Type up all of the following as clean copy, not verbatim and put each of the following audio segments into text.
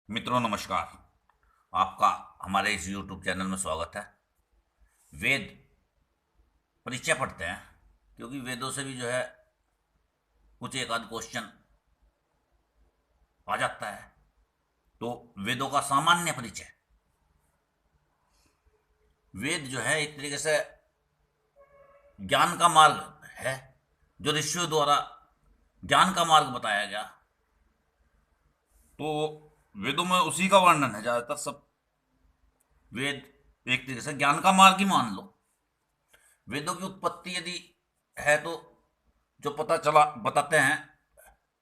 मित्रों नमस्कार। आपका हमारे इस YouTube चैनल में स्वागत है। वेद परिचय पढ़ते हैं क्योंकि वेदों से भी जो है कुछ एक आध क्वेश्चन आ जाता है। तो वेदों का सामान्य परिचय। वेद जो है एक तरीके से ज्ञान का मार्ग है, जो ऋषियों द्वारा ज्ञान का मार्ग बताया गया। तो वेदों में उसी का वर्णन है ज्यादातर। सब वेद एक तरीके से ज्ञान का मार्ग ही मान लो। वेदों की उत्पत्ति यदि है तो जो पता चला बताते हैं,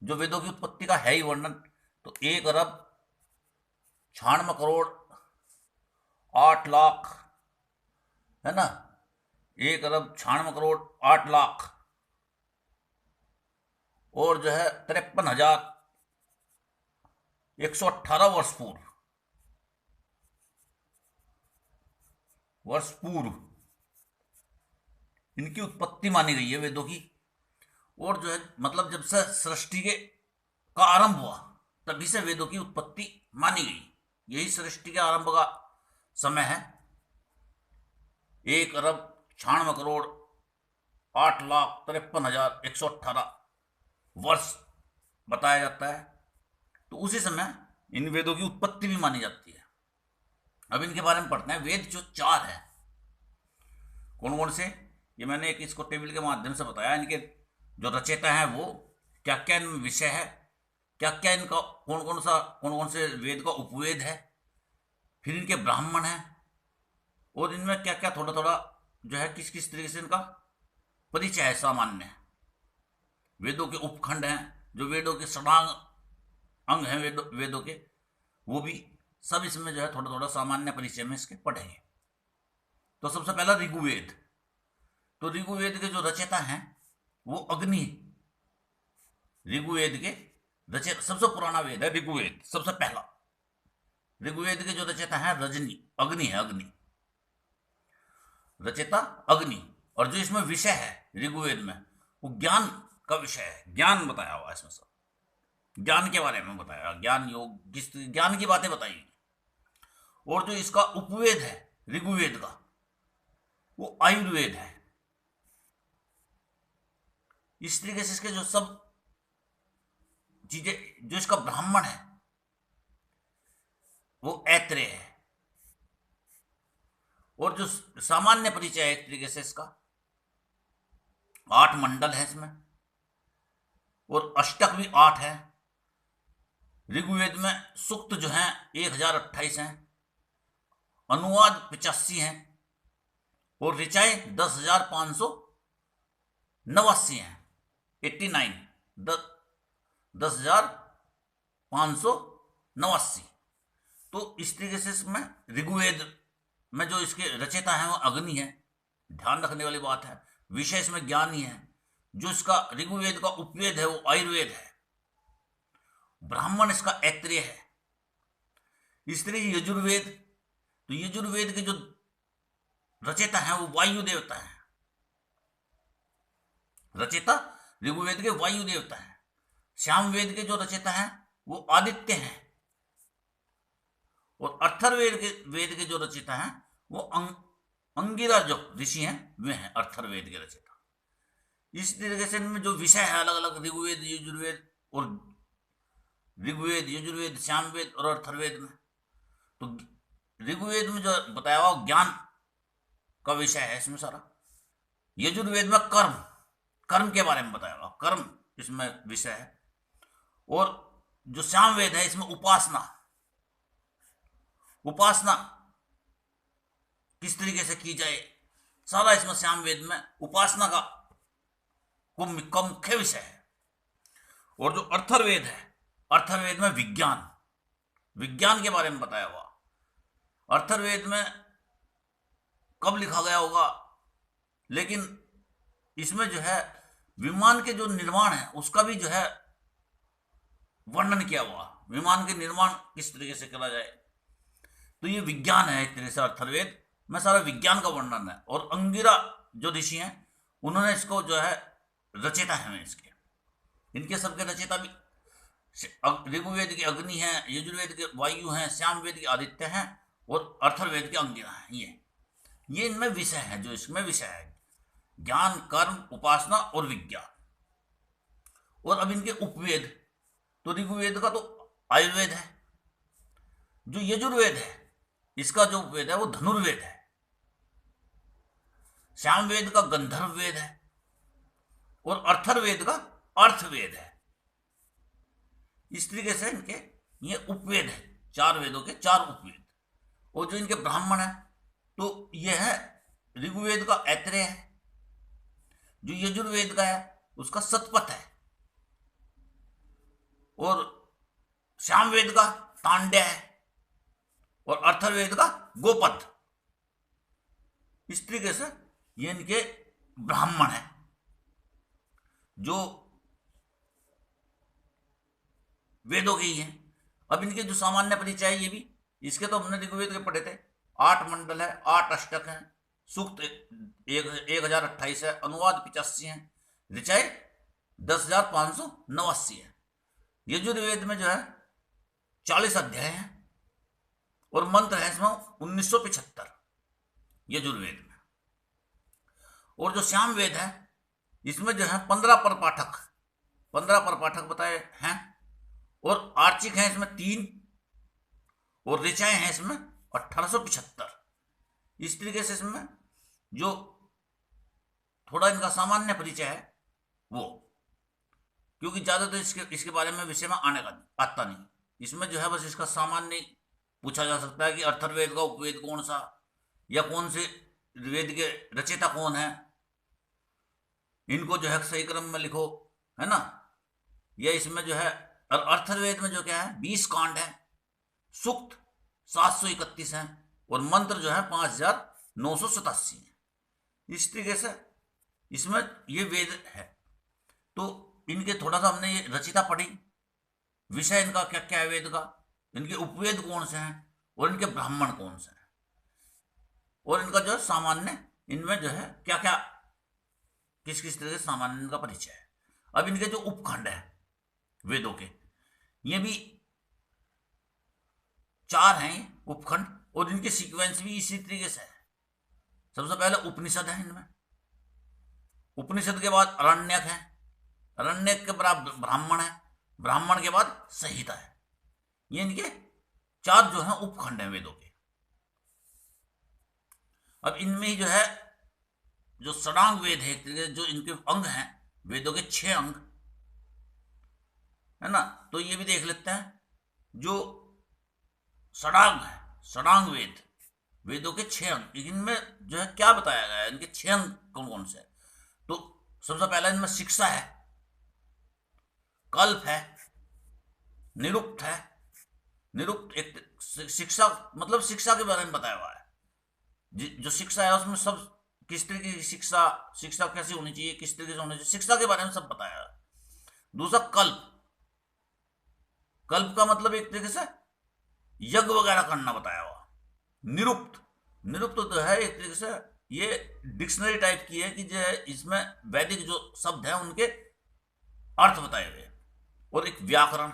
जो वेदों की उत्पत्ति का है ही वर्णन, तो 1 अरब 96 करोड़ 8 लाख, है ना। 1 अरब 96 करोड़ 8 लाख और जो है 53,118 वर्ष पूर्व इनकी उत्पत्ति मानी गई है वेदों की। और जो है मतलब जब से सृष्टि के का आरंभ हुआ तभी से वेदों की उत्पत्ति मानी गई। यही सृष्टि के आरंभ का समय है। 1 अरब 96 करोड़ 8 लाख 53,118 वर्ष बताया जाता है। तो उसी समय इन वेदों की उत्पत्ति भी मानी जाती है। अब इनके बारे में पढ़ते हैं। वेद जो 4 है, कौन कौन से, ये मैंने एक इसको टेबल के माध्यम से बताया। इनके जो रचयिता हैं वो क्या क्या इनमें विषय है, क्या क्या इनका कौन कौन से वेद का उपवेद है, फिर इनके ब्राह्मण हैं, और इनमें क्या क्या थोड़ा थोड़ा जो है किस किस तरीके से इनका परिचय है सामान्य। वेदों के उपखंड हैं, जो वेदों के षडांग अंग हैं वेदों के, वो भी सब इसमें जो है थोड़ा थोड़ा सामान्य परिचय में इसके पढ़ेंगे। तो सबसे पहला ऋग्वेद। तो ऋग्वेद के जो रचयिता हैं वो अग्नि। ऋग्वेद के रचयिता, सबसे पुराना वेद है ऋग्वेद, सबसे पहला। ऋग्वेद के जो रचयिता है रजनी, अग्नि है, अग्नि रचयिता अग्नि। और जो इसमें विषय है ऋग्वेद में वो ज्ञान का विषय है। ज्ञान बताया हुआ इसमें, सब ज्ञान के बारे में बताया, ज्ञान योग, जिस ज्ञान की बातें बताई। और जो इसका उपवेद है ऋग्वेद का वो आयुर्वेद है। इस तरीके से इसके जो सब चीजें, जो इसका ब्राह्मण है वो ऐत्रेय है। और जो सामान्य परिचय है एक तरीके से इसका 8 मंडल है इसमें, और अष्टक भी 8 है। ऋग्वेद में सूक्त जो है 1028 हैं, अनुवाद 85 हैं, और ऋचाएं 10,589 हैं। 89, 10,589। तो इस तरीके से इसमें ऋग्वेद में जो इसके रचयिता हैं वो अग्नि है। ध्यान रखने वाली बात है, विषय इसमें ज्ञान ही है। जो इसका ऋग्वेद का उपवेद है वो आयुर्वेद है। ब्राह्मण इसका ऐत्रेय है। इस तरह यजुर्वेद, तो यजुर्वेद के जो रचयिता हैं वो वायु देवता है। रचयिता ऋग्वेद के वायु देवता है। श्यामवेद के जो रचयिता हैं वो आदित्य हैं। और अर्थर्वेद के जो रचयिता हैं वो अंगिरा जो ऋषि हैं वे हैं अर्थर्वेद के रचयिता। इस तरीके से इनमें जो विषय है अलग अलग, ऋग्वेद यजुर्वेद और ऋग्वेद यजुर्वेद श्यामवेद और अर्थर्वेद में। तो ऋग्वेद में जो बताया हुआ ज्ञान का विषय है इसमें सारा। यजुर्वेद में कर्म, कर्म के बारे में बताया हुआ, कर्म इसमें विषय है। और जो श्यामवेद है इसमें उपासना, उपासना किस तरीके से की जाए, सारा इसमें श्यामवेद में उपासना का मुख्य विषय है। और जो अर्थर्वेद है, अर्थर्वेद में विज्ञान, विज्ञान के बारे में बताया हुआ। अर्थर्वेद में कब लिखा गया होगा, लेकिन इसमें जो है विमान के जो निर्माण है उसका भी जो है वर्णन किया हुआ। विमान के निर्माण किस तरीके से करा जाए, तो ये विज्ञान है एक तरह से। अर्थर्वेद में सारा विज्ञान का वर्णन है। और अंगिरा जो ऋषि हैं उन्होंने इसको जो है रचयिता है इसके, इनके सबके रचयिता भी ऋग्वेद के अग्नि है, यजुर्वेद के वायु हैं, सामवेद के आदित्य हैं और अथर्ववेद के अंगिरा हैं। ये इनमें विषय है, जो इसमें विषय है ज्ञान, कर्म, उपासना और विज्ञान। और अब इनके उपवेद, तो ऋग्वेद का तो आयुर्वेद है, जो यजुर्वेद है इसका जो उपवेद है वो धनुर्वेद है, सामवेद का गंधर्व वेद है और अथर्ववेद का अर्थवेद है। इस तरीके से इनके ये उपवेद है, 4 वेदों के 4 उपवेद। और जो इनके ब्राह्मण है तो यह है ऋग्वेद का ऐत्रेय है, जो यजुर्वेद का है उसका शतपथ है, और सामवेद का तांड्य है और अथर्ववेद का गोपथ। इस तरीके से ये इनके ब्राह्मण है जो वेदों के ही हैं। अब इनके जो सामान्य परिचय है ये भी, इसके तो हमने ऋग्वेद के पढ़े थे। 8 मंडल है, 8 अष्टक हैं, सूक्त 1028 है, अनुवाद 85 है, ऋचाएं 10,589 है। यजुर्वेद में जो है 40 अध्याय हैं और मंत्र है इसमें 1975 यजुर्वेद में। और जो सामवेद है इसमें जो है 15 परपाठक बताए हैं, और आर्चिक है इसमें 3 और ऋचाएं हैं इसमें 1875। इस तरीके से इसमें जो थोड़ा इनका सामान्य परिचय है वो, क्योंकि ज्यादा तो इसके बारे में विषय में आने का आता नहीं। इसमें जो है बस इसका सामान्य पूछा जा सकता है कि अथर्ववेद का उपवेद कौन सा, या कौन से वेद के रचयिता कौन है, इनको जो है सही क्रम में लिखो, है ना। या इसमें जो है अथर्ववेद में जो क्या है 20 कांड है, सूक्त 731 है और मंत्र जो है 5,987 है। इस तरीके से इसमें ये वेद है। तो इनके थोड़ा सा हमने ये रचिता पढ़ी, विषय इनका क्या क्या है वेद का, इनके उपवेद कौन से हैं और इनके ब्राह्मण कौन से हैं, और इनका जो सामान्य इनमें जो है क्या क्या किस किस तरह से सामान्य इनका परिचय है। अब इनके जो उपखंड है वेदों के, ये भी 4 हैं उपखंड, और इनके सीक्वेंस भी इसी तरीके से है। सबसे पहले उपनिषद है, इनमें उपनिषद के बाद अरण्यक है, अरण्यक के बाद ब्राह्मण है, ब्राह्मण के बाद संहिता है। ये इनके 4 जो है उपखंड है वेदों के। अब इनमें ही जो है जो षडांग वेद है, जो इनके अंग हैं वेदों के 6 अंग है ना, तो ये भी देख लेते हैं। जो षडांग है, षडांग वेद, वेदों के 6 अंग, इनमें जो है क्या बताया गया है, इनके 6 अंग कौन कौन से। तो सबसे पहला इनमें शिक्षा है, कल्प है, निरुक्त है। निरुक्त एक शिक्षा, मतलब शिक्षा के बारे में बताया हुआ है। जो शिक्षा है उसमें सब किस तरीके की शिक्षा कैसी होनी चाहिए, किस तरीके से होनी चाहिए, शिक्षा के बारे में सब बताया है। दूसरा कल्प, कल्प का मतलब एक तरीके से यज्ञ वगैरह करना बताया हुआ। निरुक्त, निरुक्त तो है एक तरीके से ये डिक्शनरी टाइप की है कि जो है इसमें वैदिक जो शब्द है उनके अर्थ बताए हुए। और एक व्याकरण,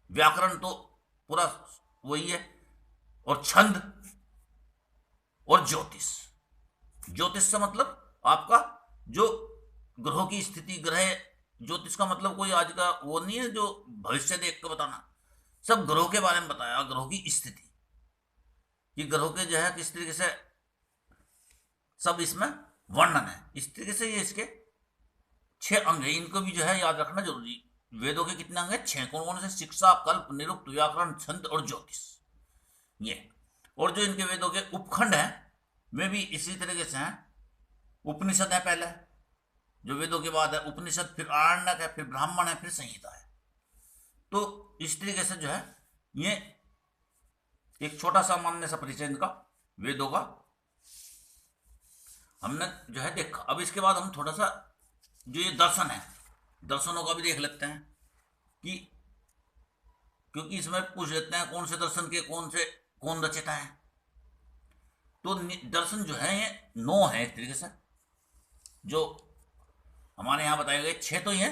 व्याकरण तो पूरा वही है। और छंद और ज्योतिष, ज्योतिष से मतलब आपका जो ग्रहों की स्थिति, ग्रह, ज्योतिष का मतलब कोई आज का वो नहीं है जो भविष्य देख के बताना, सब ग्रहों के बारे में बताया, ग्रहों की स्थिति, कि ग्रहों के जो है किस तरीके से सब इसमें वर्णन है। इस तरीके से ये इसके 6 अंग है, इनको भी जो है याद रखना जरूरी। वेदों के कितने अंग है? 6। कौन कौन से? शिक्षा, कल्प, निरुक्त, व्याकरण, छंद और ज्योतिष, ये। और जो इनके वेदों के उपखंड है वे भी इसी तरीके से हैं। उपनिषद है पहले, जो वेदों के बाद है उपनिषद, फिर आरण्यक है, फिर ब्राह्मण है, फिर संहिता है। तो इस तरीके से जो है ये एक छोटा सा सामान्य सा परिचय इनका वेदों का हमने जो है देखा। अब इसके बाद हम थोड़ा सा जो ये दर्शन है, दर्शनों का भी देख लेते हैं, कि क्योंकि इसमें पूछ लेते हैं कौन से दर्शन के कौन रचयिता है। तो दर्शन जो है ये 9 है एक तरीके से, जो हमारे यहाँ बताए गए 6 तो ये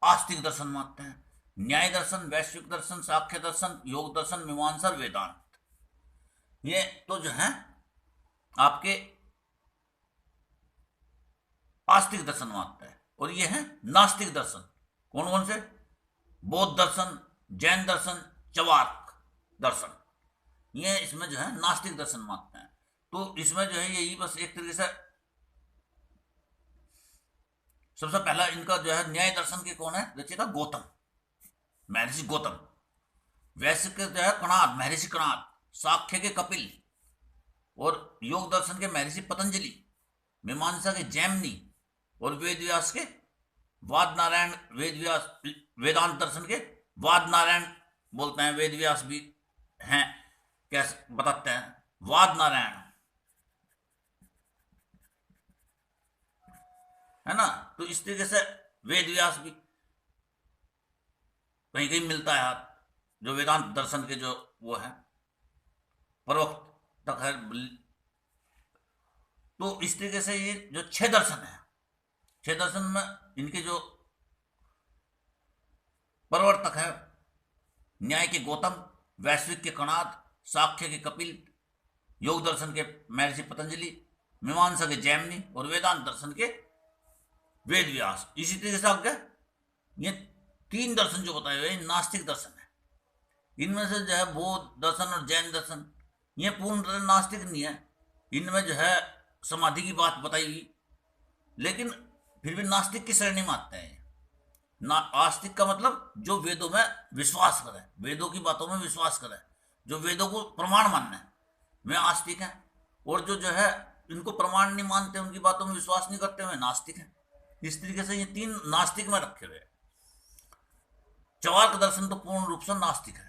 आस्तिक दर्शन मानते हैं। न्याय दर्शन, वैश्विक दर्शन, सांख्य दर्शन, योग दर्शन, मीमांसा और वेदांत, ये तो जो है आपके आस्तिक दर्शन मानता है। और ये है नास्तिक दर्शन। कौन कौन से? बौद्ध दर्शन, जैन दर्शन, चवार्क दर्शन, ये इसमें जो है नास्तिक दर्शन मानते हैं। तो इसमें जो है यही बस एक तरीके से सबसे पहला इनका जो है न्याय दर्शन के कौन है रचयिता? गौतम, महर्षि गौतम। वैश्विक के जो है कणाद, महर्षि कणाद। सांख्य के कपिल, और योग दर्शन के महर्षि पतंजलि। मीमांसा के जैमिनी, और वेद व्यास के वाद नारायण। वेद व्यास, वेदांत दर्शन के वाद नारायण बोलते हैं, वेद व्यास भी हैं, कैसे बताते हैं, वाद नारायण, है ना। तो इस तरीके से वेद व्यास भी कहीं कहीं मिलता है हाथ, जो वेदांत दर्शन के जो वो है प्रवक्त तक है। तो इस तरीके से ये जो 6 दर्शन है, 6 दर्शन में इनके जो प्रवर्तक है, न्याय के गौतम, वैश्विक के कणाद, सांख्य के कपिल, योग दर्शन के महर्षि पतंजलि, मीमांसा के जैमिनी, और वेदांत दर्शन के वेद व्यास। इसी तरीके से आगे ये 3 दर्शन जो बताए हुए नास्तिक दर्शन है। इनमें से जो है बौद्ध दर्शन और जैन दर्शन, ये पूर्ण तरह नास्तिक नहीं है। इनमें जो है समाधि की बात बताई हुई, लेकिन फिर भी नास्तिक की श्रेणी में आते हैं। आस्तिक का मतलब जो वेदों में विश्वास करे, वेदों की बातों में विश्वास करे, जो वेदों को प्रमाण मानना है, वे आस्तिक हैं। और जो है इनको प्रमाण नहीं मानते, उनकी बातों में विश्वास नहीं करते, वे नास्तिक हैं। इस तरीके से ये 3 नास्तिक में रखे हुए। चवार्क दर्शन तो पूर्ण रूप से नास्तिक है।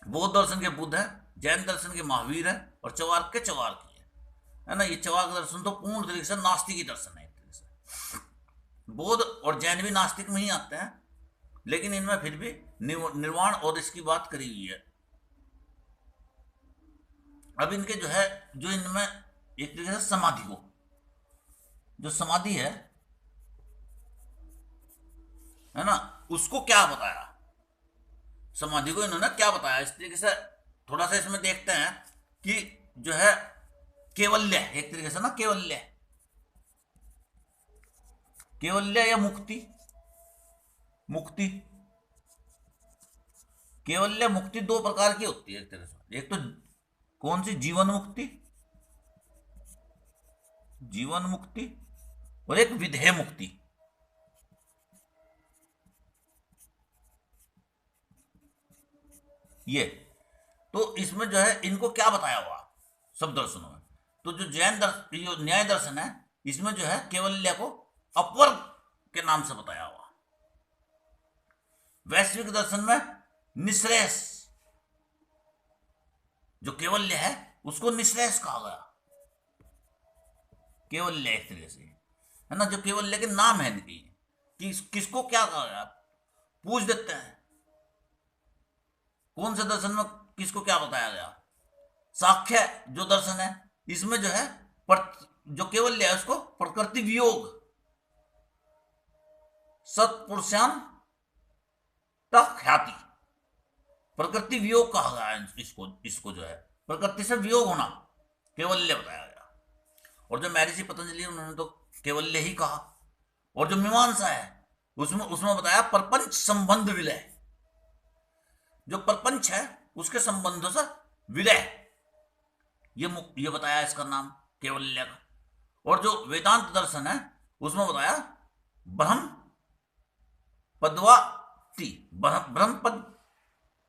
बौद्ध दर्शन के बुद्ध है, जैन दर्शन के महावीर है, और चवार्क के चवार्क है ना। ये चवार्क दर्शन तो पूर्ण तरीके से नास्तिक ही दर्शन है एक तरीके से। बौद्ध और जैन भी नास्तिक में ही आते हैं, लेकिन इनमें फिर भी निर्वाण और इसकी बात करी हुई है। अब इनके जो है, जो इनमें एक तरीके से समाधि को, जो समाधि है ना, उसको क्या बताया, समाधि को इन्होंने क्या बताया, इस तरीके से थोड़ा सा इसमें देखते हैं कि जो है केवल्य, एक तरीके से ना केवल्य, केवल्य या मुक्ति, मुक्ति, केवल्य मुक्ति 2 प्रकार की होती है एक तरह से। एक तो कौन सी? जीवन मुक्ति, जीवन मुक्ति, और एक विधेय मुक्ति। ये तो इसमें जो है इनको क्या बताया हुआ सब दर्शनों में। तो जो जैन दर्शन, जो न्याय दर्शन है, इसमें जो है केवल्य को अपवर्ग के नाम से बताया हुआ। वैश्विक दर्शन में निश्रेयस, जो केवल्य है उसको निश्रेयस कहा गया। केवल्य एक तरीके से है ना, जो केवल्य के नाम है इनकी, कि किसको क्या कहा गया, पूछ देते हैं कौन से दर्शन में किसको क्या बताया गया। सांख्य जो दर्शन है, इसमें जो है जो केवल्य है उसको प्रकृति वियोग, सत्पुरुषान ख्याति, प्रकृति वियोग कहा गया है इसको जो है प्रकृति से वियोग होना केवल्य बताया गया। और जो महर्षि पतंजलि उन्होंने तो केवल्य ही कहा। और जो मीमांसा है उसमें बताया प्रपंच संबंध विलय, जो प्रपंच है उसके संबंधों से विलय, ये बताया इसका नाम केवल्य का। और जो वेदांत दर्शन है उसमें बताया ब्रह्म पदवाप्ति, ब्रह्म पद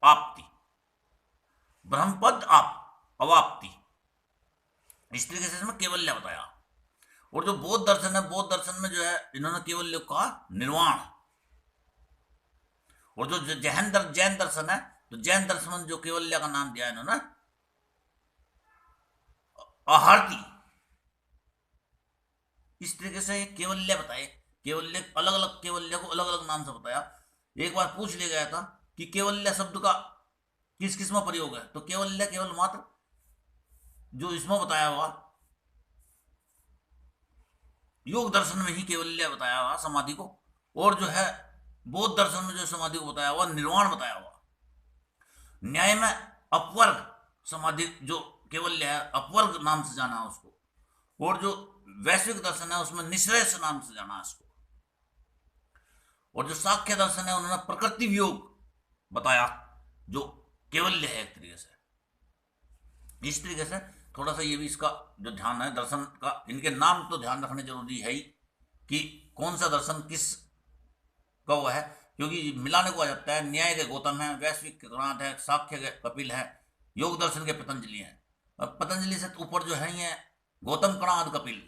आपति, ब्रह्म पद अवाप्ति, इस तरीके से इसमें केवल्य बताया। और जो बौद्ध दर्शन है, बौद्ध दर्शन में जो है इन्होंने केवल्य को कहा निर्वाण। और जो जैन दर्शन है, तो जैन दर्शन में जो केवल्य का नाम दिया इन्होंने आहारती। इस तरीके से केवल्य बताए, केवल्य अलग अलग, केवल्य को अलग अलग नाम से बताया। एक बार पूछ लिया गया था कि केवल्य शब्द का किस किस में प्रयोग है, तो केवल्य केवल मात्र जो इसमें बताया हुआ योग दर्शन में ही केवल्य बताया हुआ समाधि को। और जो है बौद्ध दर्शन में जो समाधि को बताया हुआ, निर्वाण बताया हुआ। न्याय में अपवर्ग समाधि जो केवल्य है, अपवर्ग नाम से जाना है उसको, और जो वैश्विक दर्शन है उसमें निश्रेयस नाम से जाना है इसको, और जो सांख्य दर्शन है उन्होंने प्रकृति वियोग बताया जो केवल्य है एक तरीके से। इस तरीके से थोड़ा सा ये भी इसका जो ध्यान है दर्शन का, इनके नाम तो ध्यान रखने जरूरी है ही कि कौन सा दर्शन किस का हुआ है, क्योंकि मिलाने को आ जाता है। न्याय के गौतम है, वैश्विक के कणाद है, सांख्य के कपिल है, योग दर्शन के पतंजलि है, और पतंजलि से ऊपर जो है ये गौतम कणाद कपिल।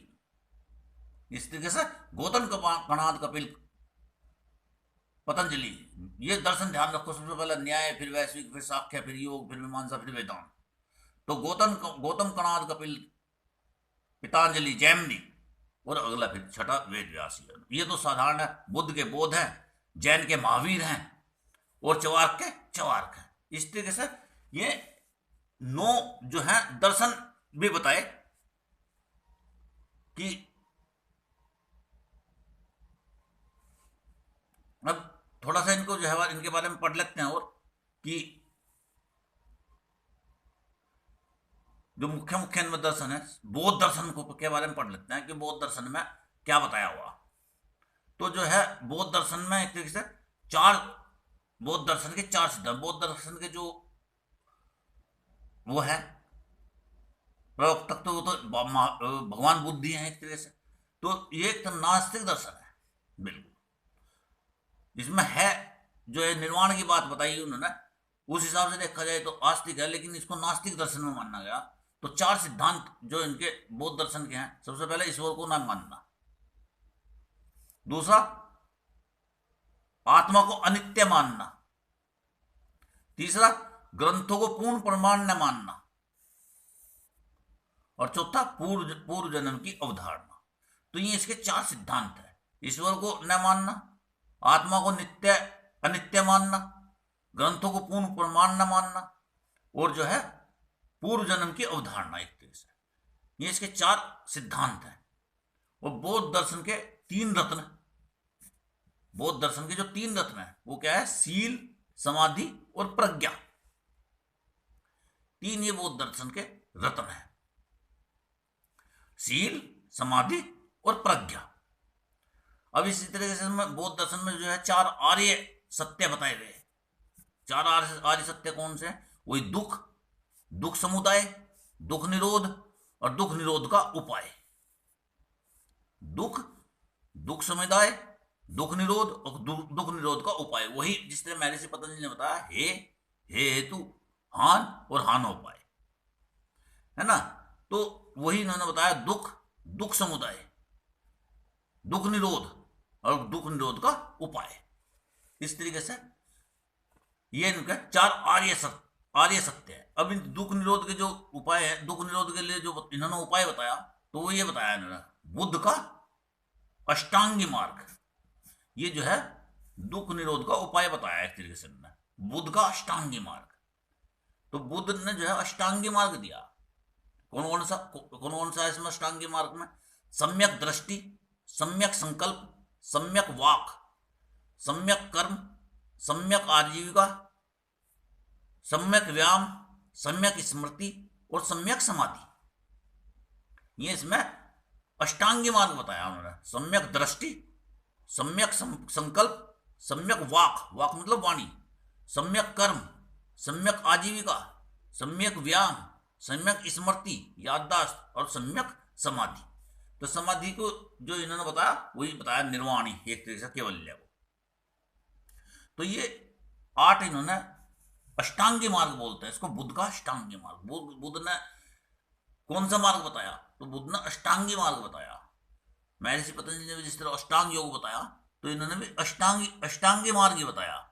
इस तरीके से गौतम कणाद कपिल पतंजलि, ये दर्शन ध्यान रखो। सबसे पहले न्याय, फिर वैश्विक, फिर सांख्य, फिर योग, फिर मीमांसा, फिर वेदांत। तो गौतम कणाद कपिल पितांजलि जैमिनी, और अगला फिर छठा वेद व्यास। ये तो साधारण है। बुद्ध के बोध हैं, जैन के महावीर हैं, और चवार्क के चवार्क हैं। इस तरीके से ये 9 जो है दर्शन भी बताए कि अब थोड़ा सा इनको जो है इनके बारे में पढ़ लेते हैं, और कि जो मुख्य मुख्य इनमें दर्शन है, बौद्ध दर्शन को के बारे में पढ़ लेते हैं कि बौद्ध दर्शन में क्या बताया हुआ। तो जो है बौद्ध दर्शन में एक तरीके से बौद्ध दर्शन के 4 सिद्धांत, बौद्ध दर्शन के जो वो है प्रवक्ता, तो वो तो भगवान बुद्ध ही है एक तरीके से। तो ये एक नास्तिक दर्शन है बिल्कुल। इसमें है जो है निर्वाण की बात बताई उन्होंने, उस हिसाब से देखा जाए तो आस्तिक है, लेकिन इसको नास्तिक दर्शन में माना गया। तो 4 सिद्धांत जो इनके बौद्ध दर्शन के हैं, सबसे पहले ईश्वर को न मानना, दूसरा आत्मा को अनित्य मानना, तीसरा ग्रंथों को पूर्ण प्रमाण न मानना, और चौथा पूर्व जन्म की अवधारणा। तो ये इसके 4 सिद्धांत है। ईश्वर को न मानना, आत्मा को नित्य अनित्य मानना, ग्रंथों को पूर्ण प्रमाण न मानना, और जो है पूर्व जन्म की अवधारणा। एक तरीके से ये इसके 4 सिद्धांत हैं। और बौद्ध दर्शन के 3 रत्न, बौद्ध दर्शन के जो 3 रत्न हैं वो क्या है? सील, समाधि और प्रज्ञा। 3 ये बौद्ध दर्शन के रत्न हैं, सील, समाधि और प्रज्ञा। अब इसी तरीके से बौद्ध दर्शन में जो है 4 आर्य सत्य बताए गए। 4 आर्य सत्य कौन से? वही दुख, दुख समुदाय, दुख निरोध और दुख निरोध का उपाय। दुख, दुख समुदाय, दुख निरोध और दुख निरोध का उपाय। वही जिस तरह महर्षि पतंजलि ने बताया, हे हेतु, हान और हानोपाय, है ना। तो वही इन्होंने बताया दुख, दुख समुदाय, दुख निरोध और दुख निरोध का उपाय। इस तरीके से ये इनके 4 आर्य सत्य है। अब इन दुख निरोध के जो उपाय है, दुख निरोध के लिए जो इन्होंने उपाय बताया, तो वो ये बताया इन्होंने बुद्ध का अष्टांगी मार्ग। ये जो है दुख निरोध का उपाय बताया एक तरीके से इन्होंने, बुद्ध का अष्टांगी मार्ग। तो बुद्ध ने जो है अष्टांगी मार्ग दिया। कौन कौन सा है इसमें अष्टांगी मार्ग में? सम्यक दृष्टि, सम्यक संकल्प, सम्यक वाक, सम्यक कर्म, सम्यक आजीविका, सम्यक व्यायाम, सम्यक स्मृति और सम्यक समाधि। ये इसमें अष्टांगी मार्ग बताया उन्होंने। सम्यक दृष्टि, सम्यक संकल्प, सम्यक वाक, वाक मतलब वाणी, सम्यक कर्म, सम्यक आजीविका, सम्यक व्यायाम, सम्यक स्मृति याददाश्त और सम्यक समाधि। तो समाधि को जो इन्होंने बताया वही बताया निर्वाणी, एक तरीके से केवल्य को। तो ये 8 इन्होंने अष्टांगी मार्ग बोलते हैं इसको, बुद्ध का अष्टांगी मार्ग। बुद्ध ने कौन सा मार्ग बताया? तो बुद्ध ने अष्टांगी मार्ग बताया। महर्षि पतंजलि ने भी जिस तरह अष्टांग योग बताया, तो इन्होंने भी अष्टांगी मार्ग ही बताया,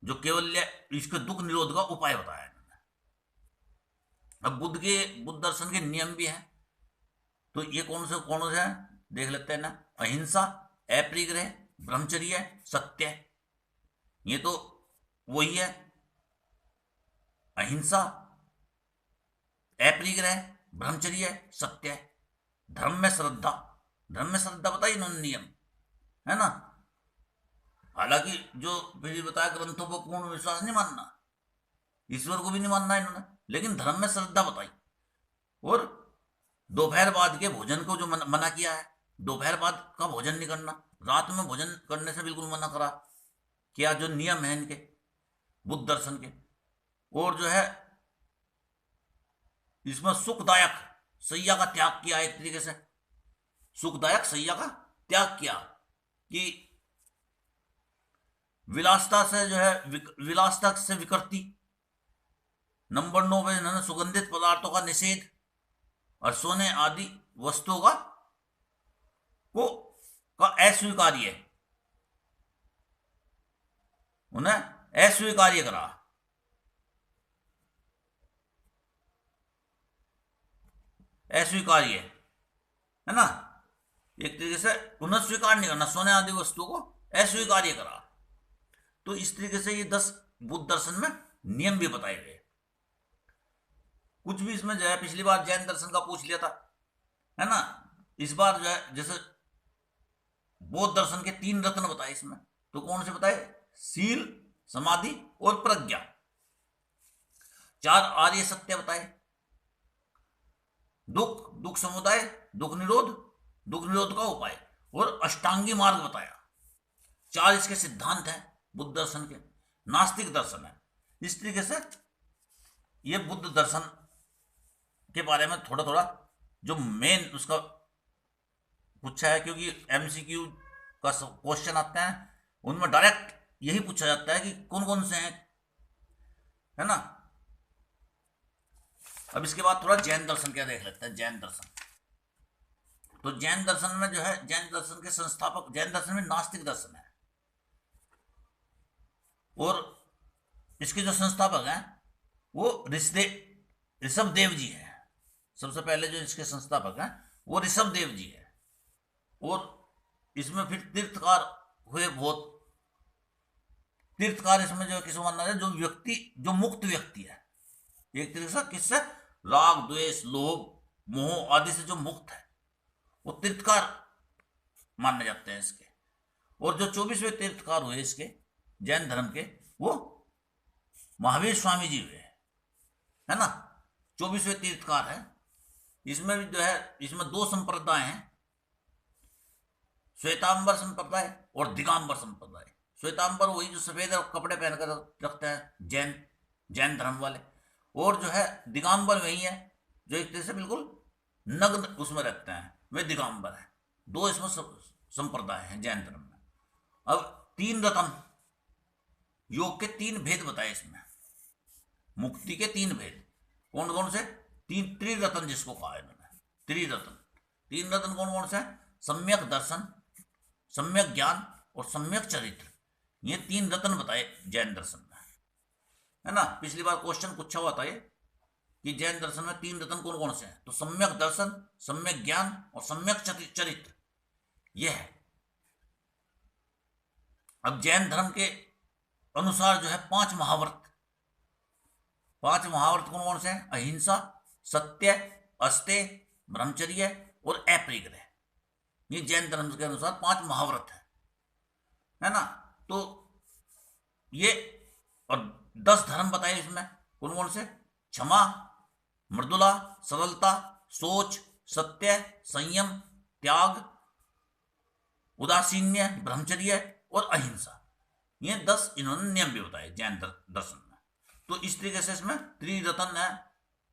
जो केवल्य इसके दुख निरोध का उपाय बताया इन्होंने। अब बुद्ध दर्शन के नियम भी हैं। तो ये कौन से हैं देख लेते हैं ना। अहिंसा, अपरिग्रह, ब्रह्मचर्य, सत्य। ये तो वही है, अहिंसा, अपरिग्रह, ब्रह्मचर्य, सत्य। धर्म में श्रद्धा, धर्म में श्रद्धा बताइए इन्होंने नियम, है ना। हालांकि जो फिर बताया ग्रंथों पर पूर्ण विश्वास नहीं मानना, ईश्वर को भी नहीं मानना इन्होंने, लेकिन धर्म में श्रद्धा बताई। और दोपहर बाद के भोजन को जो मना किया है, दोपहर बाद का भोजन नहीं करना, रात में भोजन करने से बिल्कुल मना करा क्या, जो नियम है इनके बुद्ध दर्शन के। और जो है इसमें सुखदायक सैया का त्याग किया, एक तरीके से सुखदायक सैया का त्याग किया कि विलासता से जो है विलासता से विकृति। नंबर 9 पे इन्होंने सुगंधित पदार्थों का निषेध और सोने आदि वस्तुओं का अस्वीकार्य, उन्हें अस्वीकार्य करा। अस्वीकार्य है ना, एक तरीके से उन्हें स्वीकार नहीं करना, सोने आदि वस्तुओं को अस्वीकार्य करा। तो इस तरीके से ये 10 बुद्ध दर्शन में नियम भी बताए गए। कुछ भी इसमें जो है पिछली बार जैन दर्शन का पूछ लिया था, है ना, इस बार जो है जैसे बौद्ध दर्शन के 3 रत्न बताए इसमें, तो कौन से बताए? शील, समाधि और प्रज्ञा। 4 आर्य सत्य बताए, दुख समुदाय, दुख निरोध का उपाय, और अष्टांगी मार्ग बताया। 4 इसके सिद्धांत हैं बुद्ध दर्शन के। नास्तिक दर्शन है। इस तरीके से ये बुद्ध दर्शन के बारे में थोड़ा थोड़ा जो मेन उसका पूछा है, क्योंकि एमसीक्यू का क्वेश्चन आते हैं उनमें डायरेक्ट यही पूछा जाता है कि कौन कौन से हैं, है ना। अब इसके बाद थोड़ा जैन दर्शन क्या देख लेते हैं। जैन दर्शन, तो जैन दर्शन में जो है, जैन दर्शन के संस्थापक, जैन दर्शन में नास्तिक दर्शन है, और इसके जो संस्थापक हैं वो ऋषभदेव जी है। सबसे पहले जो इसके संस्थापक हैं वो ऋषभदेव जी है। और इसमें फिर तीर्थकार हुए बहुत। तीर्थकार इसमें जो किसको मानना है? जो व्यक्ति, जो मुक्त व्यक्ति है, एक तरीके से किससे? राग, द्वेष, लोभ, मोह आदि से जो मुक्त है वो तीर्थकार माने जाते हैं इसके। और जो 24वें तीर्थकार हुए इसके जैन धर्म के, वो महावीर स्वामी जी हुए, है ना, 24वें तीर्थकार है। इसमें भी जो है, इसमें 2 संप्रदाय हैं, श्वेतांबर संप्रदाय और दिगंबर संप्रदाय। श्वेतांबर वही जो सफेद कपड़े पहनकर रखते हैं जैन धर्म वाले, और जो है दिगंबर वही है जो एक तरह से बिल्कुल नग्न उसमें रखते हैं, वे दिगंबर है। 2 इसमें संप्रदाय हैं जैन धर्म में। अब 3 रत्न, योग के 3 भेद बताए इसमें, मुक्ति के 3 भेद। कौन कौन से? 3 त्रिरत्न जिसको कहा है इन्होंने, त्रिरत्न। 3 रत्न कौन कौन से? सम्यक दर्शन, सम्यक ज्ञान और सम्यक चरित्र। ये 3 रत्न बताए जैन दर्शन में, है ना। पिछली बार क्वेश्चन पूछा हुआ था ये कि जैन दर्शन में 3 रत्न कौन कौन से हैं, तो सम्यक दर्शन, सम्यक ज्ञान और सम्यक चरित्र, ये है। अब जैन धर्म के अनुसार जो है 5 महाव्रत कौन कौन से हैं? अहिंसा, सत्य, अस्तेय, ब्रह्मचर्य और अपरिग्रह। ये जैन धर्म के अनुसार 5 महाव्रत है ना। तो ये, और 10 धर्म बताए इसमें, कौन कौन से? क्षमा, मृदुला, सरलता, सोच, सत्य, संयम, त्याग, उदासीन्य, ब्रह्मचर्य और अहिंसा। ये 10 इन्होंने नियम भी बताए जैन दर्शन में। तो इस तरीके से इसमें त्रिरत्न है,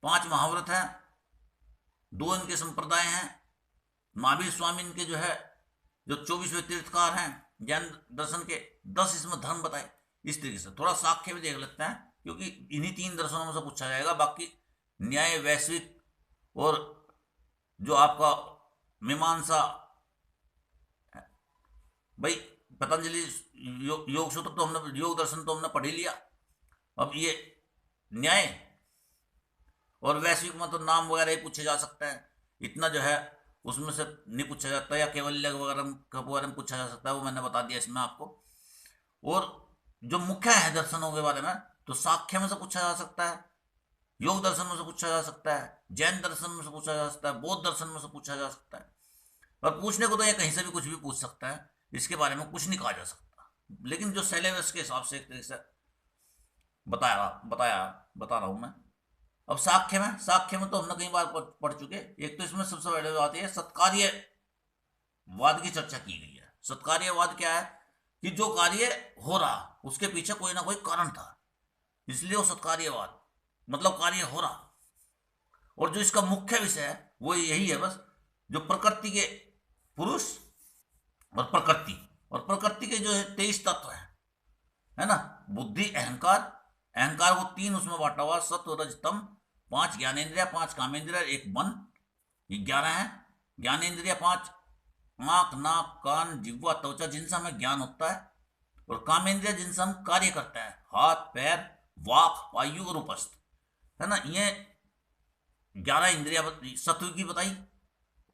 5 महाव्रत है, 2 इनके संप्रदाय हैं। महावीर स्वामी इनके जो है, जो 24वें तीर्थकार हैं जैन दर्शन के, 10 इसमें धर्म बताए। इस तरीके से थोड़ा साक्ष्य भी देख लेते हैं, क्योंकि इन्हीं 3 दर्शनों में से पूछा जाएगा। बाकी न्याय, वैश्विक और जो आपका मीमांसा, भाई पतंजलि योग सूत्र तो हमने, योग दर्शन तो हमने पढ़ ही लिया। अब ये न्याय और वैश्विक में तो नाम वगैरह ही पूछे जा सकता है, इतना जो है उसमें से नहीं पूछा जाता, या कैवल्य वगैरह के बारे में पूछा जा सकता है, वो मैंने बता दिया इसमें आपको। और जो मुख्य है दर्शनों के बारे में, तो साख्य में से पूछा जा सकता है, योग दर्शन में से पूछा जा सकता है, जैन दर्शन में से पूछा जा सकता है, बौद्ध दर्शन में से पूछा जा सकता है। और पूछने को तो ये कहीं से भी कुछ भी पूछ सकता है, इसके बारे में कुछ नहीं कहा जा सकता। लेकिन जो सिलेबस के हिसाब से एक तरीके से बताया बताया बता रहा हूं मैं। अब साक्ष्य में तो हमने कई बार पढ़ चुके। एक तो इसमें सबसे पहले बात यह सत्कार्यवाद की चर्चा की गई है। सत्कार्यवाद क्या है कि जो कार्य हो रहा उसके पीछे कोई ना कोई कारण था, इसलिए वो सत्कार्यवाद, मतलब कार्य हो रहा। और जो इसका मुख्य विषय है वो यही है बस, जो प्रकृति के पुरुष और प्रकृति के जो है 23 तत्व है ना, बुद्धि अहंकार। अहंकार को 3 उसमें बांटा हुआ, सत्व रज तम, 5 ज्ञानेन्द्रिया, 5 कामेंद्रिया, 1 मन, ये 11 है। ज्ञानेन्द्रिया 5, आंख नाक कान जिह्वा त्वचा, जिनसे हमें ज्ञान होता है। और कामेंद्रिया जिनसे हम कार्य करते हैं, हाथ पैर वाक वायु और उपस्थ, है ना। ये 11 इंद्रिया सत्व की बताई,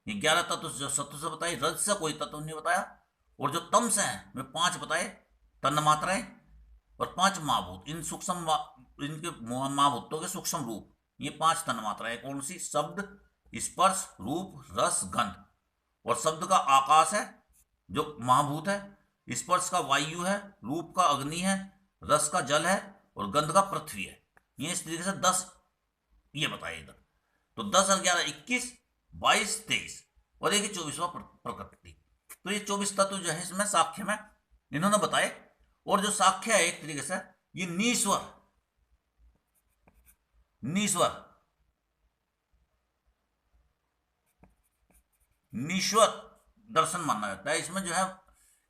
ये 11 तत्व जो सत्व से बताई। रज से कोई तत्व नहीं बताया। और जो तम से है वे 5 बताए, तन मात्राएं और 5 महाभूत। इन सूक्ष्म इनके महाभूतों के सूक्ष्म रूप, ये 5 तन मात्राएं कौन सी? शब्द, स्पर्श, रूप, रस, गंध। और शब्द का आकाश है जो महाभूत है, स्पर्श का वायु है, रूप का अग्नि है, रस का जल है और गंध का पृथ्वी है। ये इस तरीके से 10 ये बताइए इधर। तो 10 और 11 21, 22 23 और एक 24वां प्रकृति। तो ये 24 तत्व जो है इसमें साक्ष्य में इन्होंने बताए। और जो साक्ष्य है एक तरीके से ये नीश्वर दर्शन माना जाता है। इसमें जो है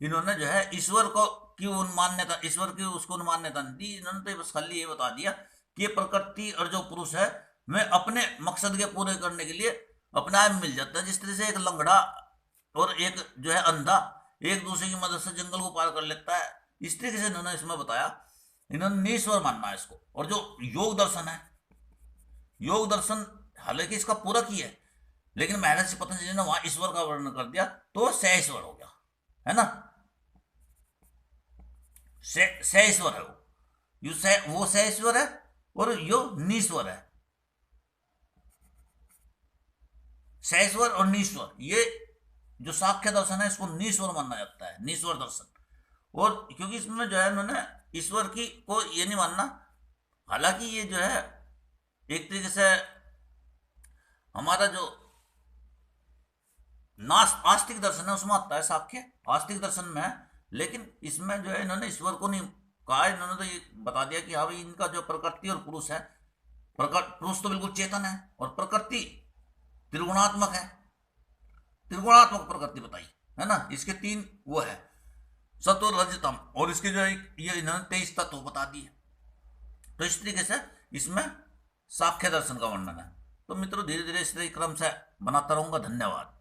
इन्होंने जो है ईश्वर को की मान्यता, ईश्वर की उसको मान्यता नहीं दी। इन्होंने तो बस खाली ये बता दिया कि ये प्रकृति और जो पुरुष है वे अपने मकसद के पूरे करने के लिए अपने आप मिल जाता है। जिस तरह से एक लंगड़ा और एक जो है अंधा एक दूसरे की मदद से जंगल को पार कर लेता है, इस तरीके से इन्होंने इसमें बताया। इन्होंने नीश्वर मानना है इसको। और जो योग दर्शन है, योग दर्शन हालांकि इसका पूरक ही है, लेकिन महर्षि पतंजलि ने वहां ईश्वर का वर्णन कर दिया तो सैश्वर हो गया, है ना। सैश्वर है वो सैश्वर है और यो नीश्वर है। सैश्वर और नीश्वर, ये जो साक्ष्य दर्शन है इसको नीश्वर माना जाता है, नीश्वर दर्शन। और क्योंकि इसमें जो है उन्होंने ईश्वर की को ये नहीं मानना। हालांकि ये जो है एक तरीके से हमारा जो आस्तिक दर्शन है उसमें आता है साक्ष्य, आस्तिक दर्शन में है। लेकिन इसमें जो है इन्होंने ईश्वर को नहीं कहा। इन्होंने तो ये बता दिया कि हाँ भाई इनका जो प्रकृति और पुरुष है, पुरुष तो बिल्कुल चेतन है और प्रकृति त्रिगुणात्मक है, त्रिगुणात्मक प्रकृति बताई, है ना। इसके 3 वो है, सत्व रजतम, और इसके जो ये इन्होंने 23 तत्व बता दिए। तो इस तरीके से इसमें साक्ष्य दर्शन का वर्णन है। तो मित्रों धीरे धीरे इस क्रम से बनाता रहूंगा। धन्यवाद।